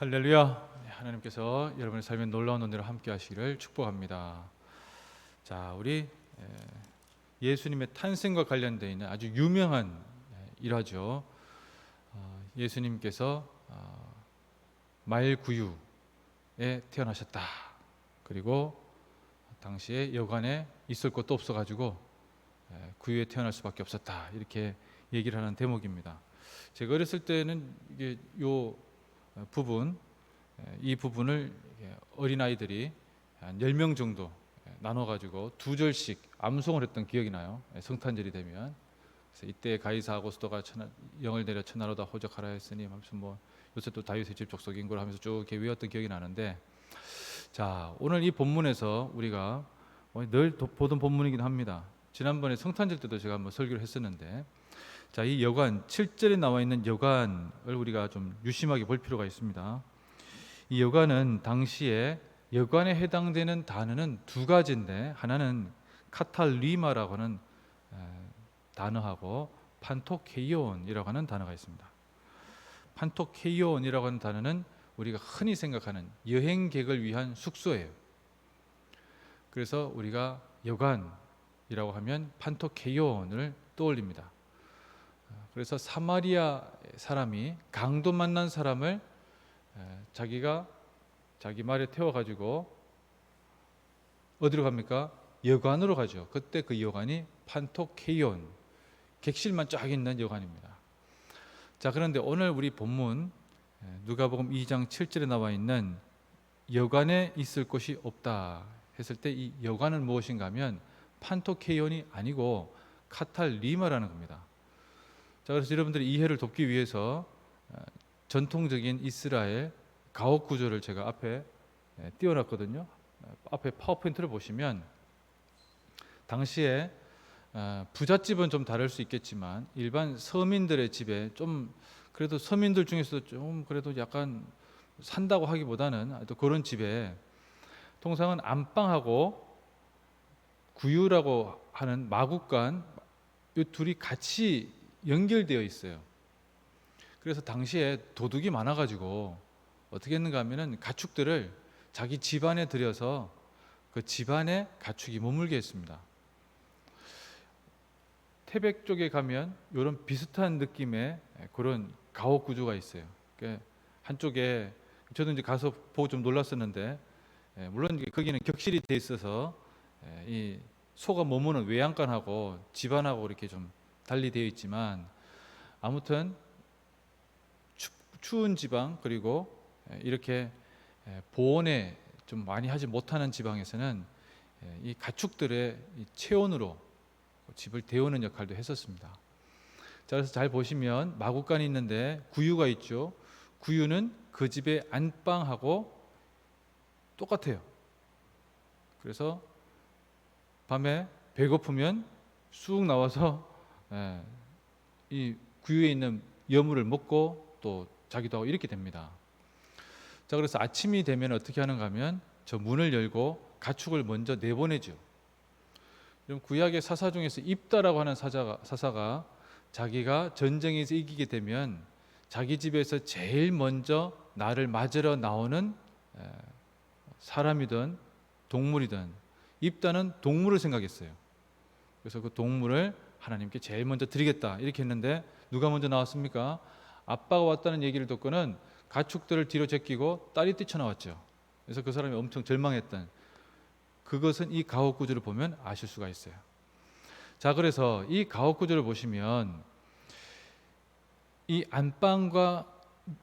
할렐루야. 하나님께서 여러분의 삶에 놀라운 은혜로 함께 하시기를 축복합니다. 자, 우리 예수님의 탄생과 관련되어 있는 아주 유명한 일화죠. 예수님께서 말구유에 태어나셨다. 그리고 당시에 여관에 있을 곳도 없어가지고 구유에 태어날 수밖에 없었다. 이렇게 얘기를 하는 대목입니다. 제가 어렸을 때는 이게 이 부분을 어린아이들이 한 10명 정도 나눠가지고 두 절씩 암송을 했던 기억이 나요. 성탄절이 되면. 그래서 이때 가이사 아고스도가 영을 내려 천하로다 호적하라 했으니 무슨 요새 또 다윗의 집 족속인 걸 하면서 쭉 이렇게 외웠던 기억이 나는데, 자, 오늘 이 본문에서 우리가 늘 보던 본문이긴 합니다. 지난번에 성탄절 때도 제가 한번 설교를 했었는데, 자, 이 여관 7절에 나와 있는 여관을 우리가 좀 유심하게 볼 필요가 있습니다. 이 여관은 당시에 여관에 해당되는 단어는 두 가지인데, 하나는 카탈리마라고 하는 단어하고 판토케이온이라고 하는 단어가 있습니다. 판토케이온이라고 하는 단어는 우리가 흔히 생각하는 여행객을 위한 숙소예요. 그래서 우리가 여관이라고 하면 판토케이온을 떠올립니다. 그래서 사마리아 사람이 강도 만난 사람을 자기가 자기 말에 태워가지고 어디로 갑니까? 여관으로 가죠. 그때 그 여관이 판토케이온, 객실만 쫙 있는 여관입니다. 자, 그런데 오늘 우리 본문 누가복음 2장 7절에 나와 있는 여관에 있을 곳이 없다 했을 때 이 여관은 무엇인가 하면 판토케이온이 아니고 카탈리마라는 겁니다. 자, 그래서 여러분들이 이해를 돕기 위해서 전통적인 이스라엘 가옥 구조를 제가 앞에 띄워놨거든요. 앞에 파워포인트를 보시면 당시에 부잣집은 좀 다를 수 있겠지만 일반 서민들의 집에 좀 그래도 서민들 중에서도 좀 그래도 약간 산다고 하기보다는 또 그런 집에 통상은 안방하고 구유라고 하는 마구간 이 둘이 같이 연결되어 있어요. 그래서 당시에 도둑이 많아가지고 어떻게 했는가 하면은 가축들을 자기 집안에 들여서 그 집안에 가축이 머물게 했습니다. 태백 쪽에 가면 이런 비슷한 느낌의 그런 가옥 구조가 있어요. 한쪽에 저도 이제 가서 보고 좀 놀랐었는데, 물론 거기는 격실이 돼 있어서 이 소가 머무는 외양간하고 집안하고 이렇게 좀 달리 되어 있지만, 아무튼 추운 지방 그리고 이렇게 보온에 좀 많이 하지 못하는 지방에서는 이 가축들의 체온으로 집을 데우는 역할도 했었습니다. 자, 그래서 잘 보시면 마구간이 있는데 구유가 있죠. 구유는 그 집의 안방하고 똑같아요. 그래서 밤에 배고프면 쑥 나와서 이 구유에 있는 여물을 먹고 또 자기도 하고 이렇게 됩니다. 자, 그래서 아침이 되면 어떻게 하는가 하면 저 문을 열고 가축을 먼저 내보내죠. 구약의 사사 중에서 입다라고 하는 사사가 자기가 전쟁에서 이기게 되면 자기 집에서 제일 먼저 나를 맞으러 나오는 사람이든 동물이든, 입다는 동물을 생각했어요. 그래서 그 동물을 하나님께 제일 먼저 드리겠다 이렇게 했는데, 누가 먼저 나왔습니까? 아빠가 왔다는 얘기를 듣고는 가축들을 뒤로 제끼고 딸이 뛰쳐나왔죠. 그래서 그 사람이 엄청 절망했던, 그것은 이 가옥 구조를 보면 아실 수가 있어요. 자, 그래서 이 가옥 구조를 보시면 이 안방과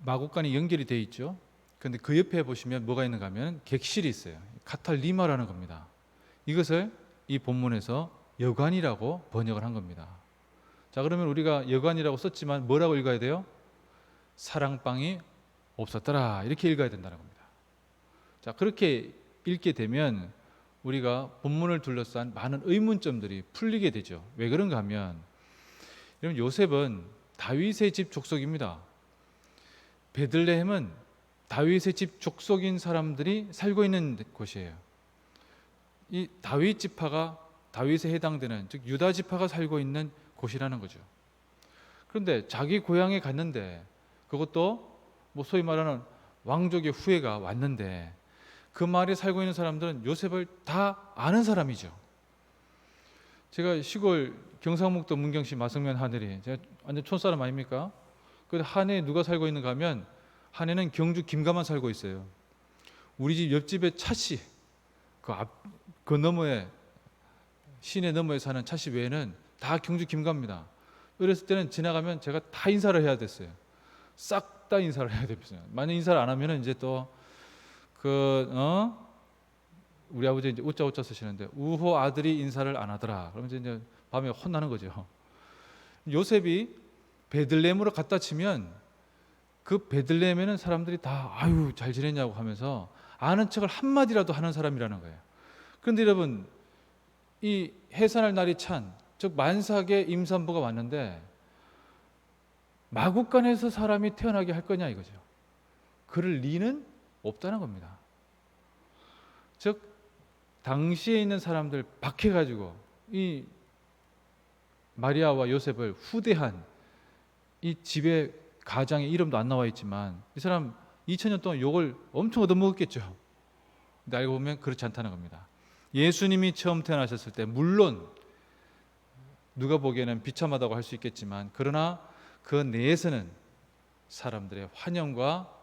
마구간이 연결이 되어 있죠. 그런데 그 옆에 보시면 뭐가 있는가 하면 객실이 있어요. 카탈리마라는 겁니다. 이것을 이 본문에서 여관이라고 번역을 한 겁니다. 자, 그러면 우리가 여관이라고 썼지만 뭐라고 읽어야 돼요? 사랑방이 없었더라 이렇게 읽어야 된다는 겁니다. 자, 그렇게 읽게 되면 우리가 본문을 둘러싼 많은 의문점들이 풀리게 되죠. 왜 그런가 하면, 여러분, 요셉은 다윗의 집 족속입니다. 베들레헴은 다윗의 집 족속인 사람들이 살고 있는 곳이에요. 이 다윗 지파가 다윗에 해당되는, 즉 유다 지파가 살고 있는 곳이라는 거죠. 그런데 자기 고향에 갔는데 그것도 소위 말하는 왕족의 후예가 왔는데 그 마을에 살고 있는 사람들은 요셉을 다 아는 사람이죠. 제가 시골 경상북도 문경시 마성면 하늘이, 제가 완전 촌사람 아닙니까? 그 한에 누가 살고 있는가 하면 한에는 경주 김가만 살고 있어요. 우리 집 옆집에 차씨, 그 너머에, 시내 너머에 사는 차씨 외에는 다 경주 김가입니다. 어렸을 때는 지나가면 제가 다 인사를 해야 됐어요. 싹 다 인사를 해야 됩니다. 만약 인사를 안 하면은 이제 또 우리 아버지 이제 우짜 쓰시는데 우호 아들이 인사를 안 하더라. 그러면 이제 밤에 혼나는 거죠. 요셉이 베들레헴으로 갖다 치면 그 베들레헴에는 사람들이 다 아유 잘 지냈냐고 하면서 아는 척을 한마디라도 하는 사람이라는 거예요. 그런데 여러분, 이 해산할 날이 찬, 즉 만삭의 임산부가 왔는데 마국간에서 사람이 태어나게 할 거냐 이거죠. 그럴 리는 없다는 겁니다. 즉 당시에 있는 사람들 박해가지고 이 마리아와 요셉을 후대한 이 집의 가장의 이름도 안 나와 있지만 이 사람 2000년 동안 욕을 엄청 얻어먹었겠죠. 근데 알고 보면 그렇지 않다는 겁니다. 예수님이 처음 태어나셨을 때 물론 누가 보기에는 비참하다고 할 수 있겠지만 그러나 그 내에서는 사람들의 환영과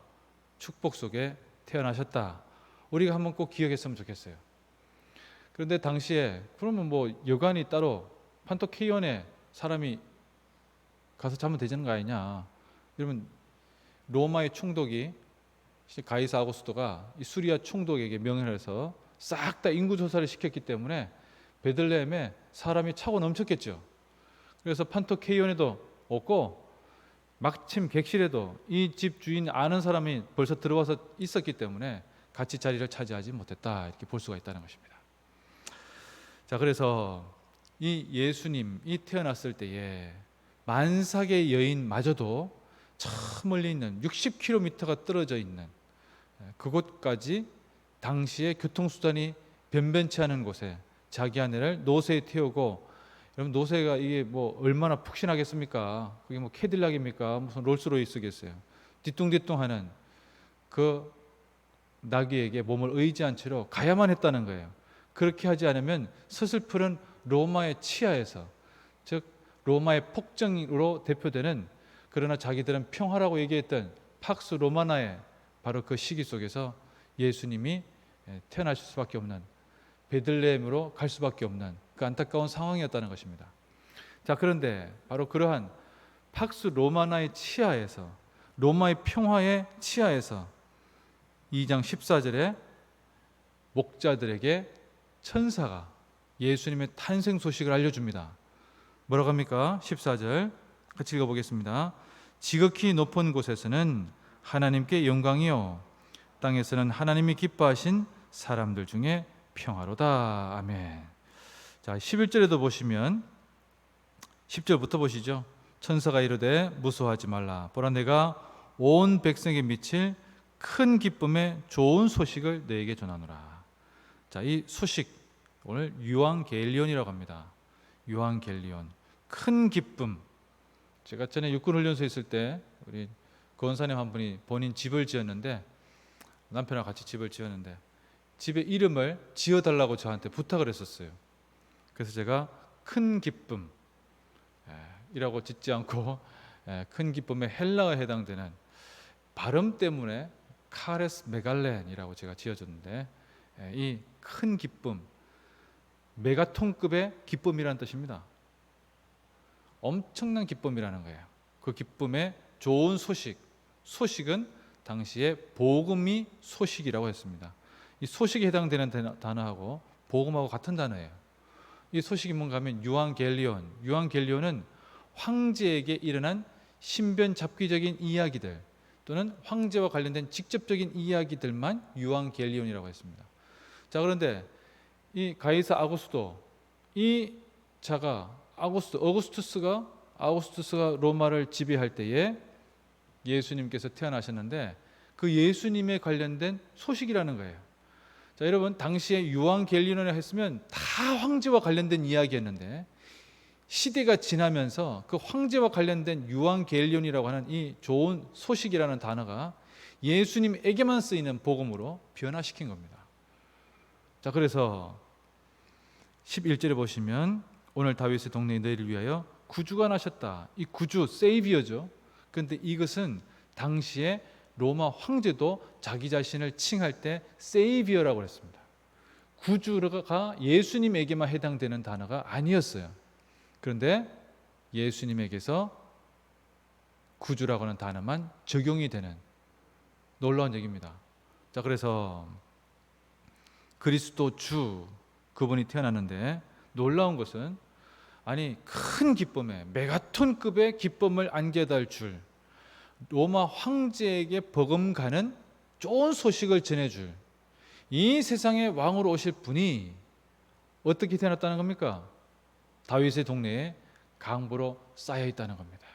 축복 속에 태어나셨다. 우리가 한번 꼭 기억했으면 좋겠어요. 그런데 당시에 그러면 뭐 여관이 따로 판토케이온에 사람이 가서 자면 되는 거 아니냐. 여러분, 로마의 총독이 가이사 아고스토가 이 수리아 총독에게 명령을 해서 싹 다 인구 조사를 시켰기 때문에 베들레헴에 사람이 차고 넘쳤겠죠. 그래서 판토케이온에도 없고 마침 객실에도 이 집 주인 아는 사람이 벌써 들어와서 있었기 때문에 같이 자리를 차지하지 못했다, 이렇게 볼 수가 있다는 것입니다. 자, 그래서 이 예수님이 태어났을 때에 만삭의 여인마저도 저 멀리 있는 60km가 떨어져 있는 그곳까지 당시에 교통수단이 변변치 않은 곳에 자기 아내를 노새에 태우고, 여러분 노새가 이게 뭐 얼마나 푹신하겠습니까? 그게 뭐 캐딜락입니까? 무슨 롤스로이스겠어요? 뒤뚱뒤뚱하는 그 나귀에게 몸을 의지한 채로 가야만 했다는 거예요. 그렇게 하지 않으면 서슬푸른 로마의 치하에서, 즉 로마의 폭정으로 대표되는, 그러나 자기들은 평화라고 얘기했던 팍스 로마나의 바로 그 시기 속에서 예수님이 태어나실 수밖에 없는, 베들레헴으로 갈 수밖에 없는 그 안타까운 상황이었다는 것입니다. 자, 그런데 바로 그러한 팍스 로마나의 치하에서, 로마의 평화의 치하에서 2장 14절에 목자들에게 천사가 예수님의 탄생 소식을 알려줍니다. 뭐라고 합니까? 14절 같이 읽어보겠습니다. 지극히 높은 곳에서는 하나님께 영광이요, 땅에서는 하나님이 기뻐하신 사람들 중에 평화로다. 아멘. 자, 11절에도 보시면 10절부터 보시죠. 천사가 이르되 무서워하지 말라. 보라, 내가 온 백성에게 미칠 큰 기쁨의 좋은 소식을 너에게 전하노라. 자, 이 소식 오늘 유앙겔리온이라고 합니다. 유앙겔리온, 큰 기쁨. 제가 전에 육군훈련소에 있을 때 우리 권사님 한 분이 본인 집을 지었는데, 남편하고 같이 집을 지었는데 집의 이름을 지어달라고 저한테 부탁을 했었어요. 그래서 제가 큰 기쁨 이라고 짓지 않고 큰 기쁨의 헬라어에 해당되는 발음 때문에 카레스 메갈렌이라고 제가 지어줬는데, 이 큰 기쁨, 메가톤급의 기쁨이라는 뜻입니다. 엄청난 기쁨이라는 거예요. 그 기쁨의 좋은 소식, 소식은 당시에 복음이 소식이라고 했습니다. 이 소식에 해당되는 단어하고 복음하고 같은 단어예요. 이 소식이 뭔가 하면 유앙겔리온, 유앙겔리온은 황제에게 일어난 신변 잡기적인 이야기들 또는 황제와 관련된 직접적인 이야기들만 유앙겔리온이라고 했습니다. 자, 그런데 이 가이사 아구스도, 이 자가 어구스투스가 로마를 지배할 때에 예수님께서 태어나셨는데 그 예수님에 관련된 소식이라는 거예요. 자, 여러분, 당시에 유앙겔리온이라 했으면 다 황제와 관련된 이야기였는데 시대가 지나면서 그 황제와 관련된 유앙겔리온이라고 하는 이 좋은 소식이라는 단어가 예수님에게만 쓰이는 복음으로 변화시킨 겁니다. 자, 그래서 11절에 보시면 오늘 다윗의 동네에 너희를 위하여 구주가 나셨다. 이 구주, 세이비어죠. 그런데 이것은 당시에 로마 황제도 자기 자신을 칭할 때 세이비어라고 했습니다. 구주가 예수님에게만 해당되는 단어가 아니었어요. 그런데 예수님에게서 구주라고 하는 단어만 적용이 되는 놀라운 얘기입니다. 자, 그래서 그리스도 주, 그분이 태어났는데 놀라운 것은 아니 큰 기쁨에 메가톤급의 기쁨을 안겨달 줄, 로마 황제에게 버금가는 좋은 소식을 전해줄 이 세상의 왕으로 오실 분이 어떻게 태어났다는 겁니까? 다윗의 동네에 강보로 쌓여 있다는 겁니다.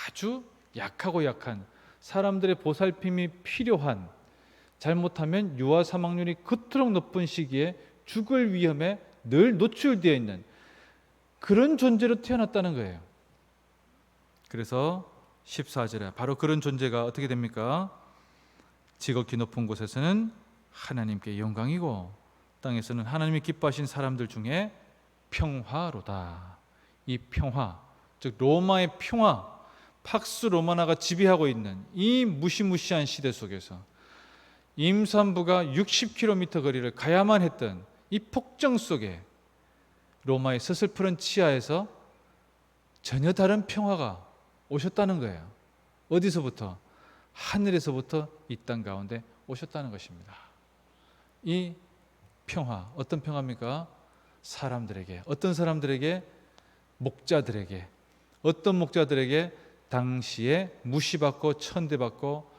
아주 약하고 약한 사람들의 보살핌이 필요한, 잘못하면 유아 사망률이 그토록 높은 시기에 죽을 위험에 늘 노출되어 있는 그런 존재로 태어났다는 거예요. 그래서 14절에 바로 그런 존재가 어떻게 됩니까? 지극히 높은 곳에서는 하나님께 영광이고 땅에서는 하나님이 기뻐하신 사람들 중에 평화로다. 이 평화, 즉 로마의 평화, 팍스 로마나가 지배하고 있는 이 무시무시한 시대 속에서 임산부가 60km 거리를 가야만 했던 이 폭정 속에 로마의 서슬푸른 치하에서 전혀 다른 평화가 오셨다는 거예요. 어디서부터? 하늘에서부터 이 땅 가운데 오셨다는 것입니다. 이 평화, 어떤 평화입니까? 사람들에게, 어떤 사람들에게? 목자들에게. 어떤 목자들에게? 당시에 무시받고 천대받고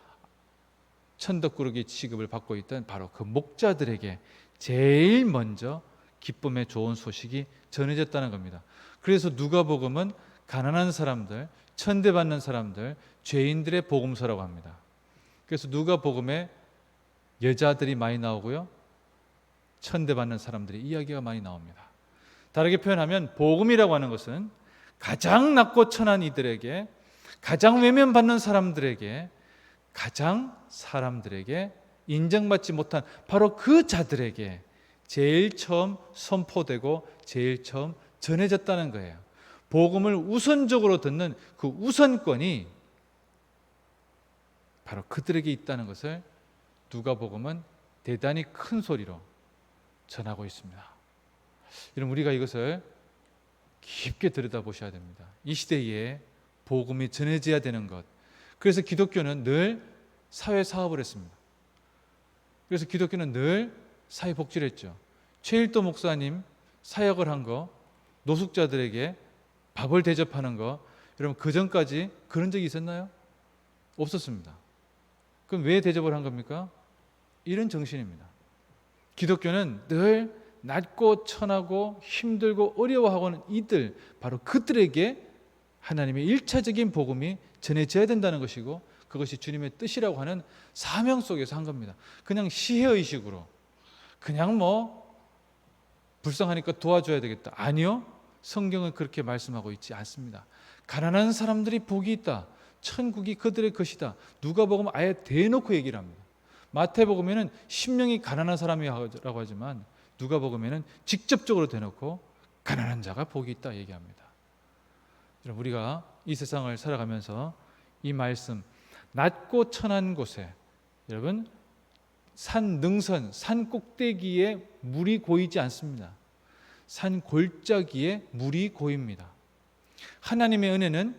천덕꾸러기 취급을 받고 있던 바로 그 목자들에게 제일 먼저 기쁨의 좋은 소식이 전해졌다는 겁니다. 그래서 누가복음은 가난한 사람들, 천대받는 사람들, 죄인들의 복음서라고 합니다. 그래서 누가복음에 여자들이 많이 나오고요, 천대받는 사람들의 이야기가 많이 나옵니다. 다르게 표현하면 복음이라고 하는 것은 가장 낮고 천한 이들에게, 가장 외면받는 사람들에게, 가장 사람들에게 인정받지 못한 바로 그 자들에게 제일 처음 선포되고 제일 처음 전해졌다는 거예요. 복음을 우선적으로 듣는 그 우선권이 바로 그들에게 있다는 것을 누가복음은 대단히 큰 소리로 전하고 있습니다. 여러분, 우리가 이것을 깊게 들여다보셔야 됩니다. 이 시대에 복음이 전해져야 되는 것. 그래서 기독교는 늘 사회사업을 했습니다. 그래서 기독교는 늘 사회복지를 했죠. 최일도 목사님 사역을 한 거, 노숙자들에게 밥을 대접하는 거, 여러분 그 전까지 그런 적이 있었나요? 없었습니다. 그럼 왜 대접을 한 겁니까? 이런 정신입니다. 기독교는 늘 낮고 천하고 힘들고 어려워하고는 이들, 바로 그들에게 하나님의 일차적인 복음이 전해져야 된다는 것이고, 그것이 주님의 뜻이라고 하는 사명 속에서 한 겁니다. 그냥 시혜의식으로 그냥 불쌍하니까 도와줘야 되겠다, 아니요, 성경은 그렇게 말씀하고 있지 않습니다. 가난한 사람들이 복이 있다, 천국이 그들의 것이다. 누가복음 아예 대놓고 얘기를 합니다. 마태복음에는 심령이 가난한 사람이라고 하지만 누가복음에는 직접적으로 대놓고 가난한 자가 복이 있다 얘기합니다. 여러분, 우리가 이 세상을 살아가면서 이 말씀, 낮고 천한 곳에, 여러분 산 능선, 산 꼭대기에 물이 고이지 않습니다. 산 골짜기에 물이 고입니다. 하나님의 은혜는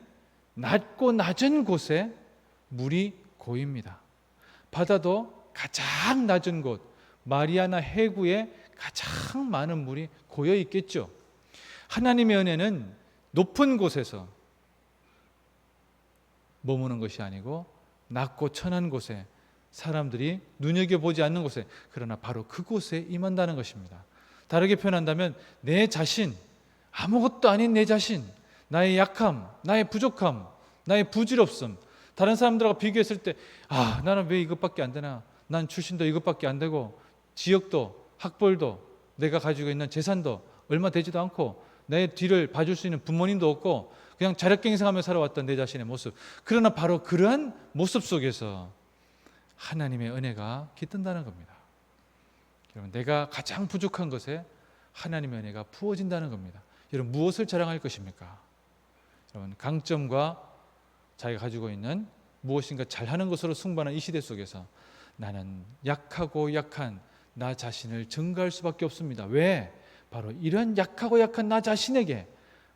낮고 낮은 곳에 물이 고입니다. 바다도 가장 낮은 곳, 마리아나 해구에 가장 많은 물이 고여 있겠죠. 하나님의 은혜는 높은 곳에서 머무는 것이 아니고 낮고 천한 곳에, 사람들이 눈여겨보지 않는 곳에, 그러나 바로 그곳에 임한다는 것입니다. 다르게 표현한다면 내 자신, 아무것도 아닌 내 자신, 나의 약함, 나의 부족함, 나의 부질없음, 다른 사람들하고 비교했을 때 나는 왜 이것밖에 안 되나, 난 출신도 이것밖에 안 되고 지역도 학벌도 내가 가지고 있는 재산도 얼마 되지도 않고 내 뒤를 봐줄 수 있는 부모님도 없고 그냥 자력갱생하며 살아왔던 내 자신의 모습, 그러나 바로 그러한 모습 속에서 하나님의 은혜가 깃든다는 겁니다. 여러분, 내가 가장 부족한 것에 하나님의 은혜가 부어진다는 겁니다. 여러분, 무엇을 자랑할 것입니까? 여러분, 강점과 자기가 가지고 있는 무엇인가 잘하는 것으로 승부하는 이 시대 속에서 나는 약하고 약한 나 자신을 증거할 수밖에 없습니다. 왜? 바로 이런 약하고 약한 나 자신에게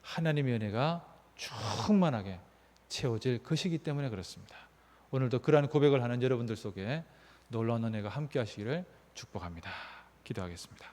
하나님의 은혜가 충만하게 채워질 것이기 때문에 그렇습니다. 오늘도 그러한 고백을 하는 여러분들 속에 놀라운 은혜가 함께 하시기를 축복합니다. 기도하겠습니다.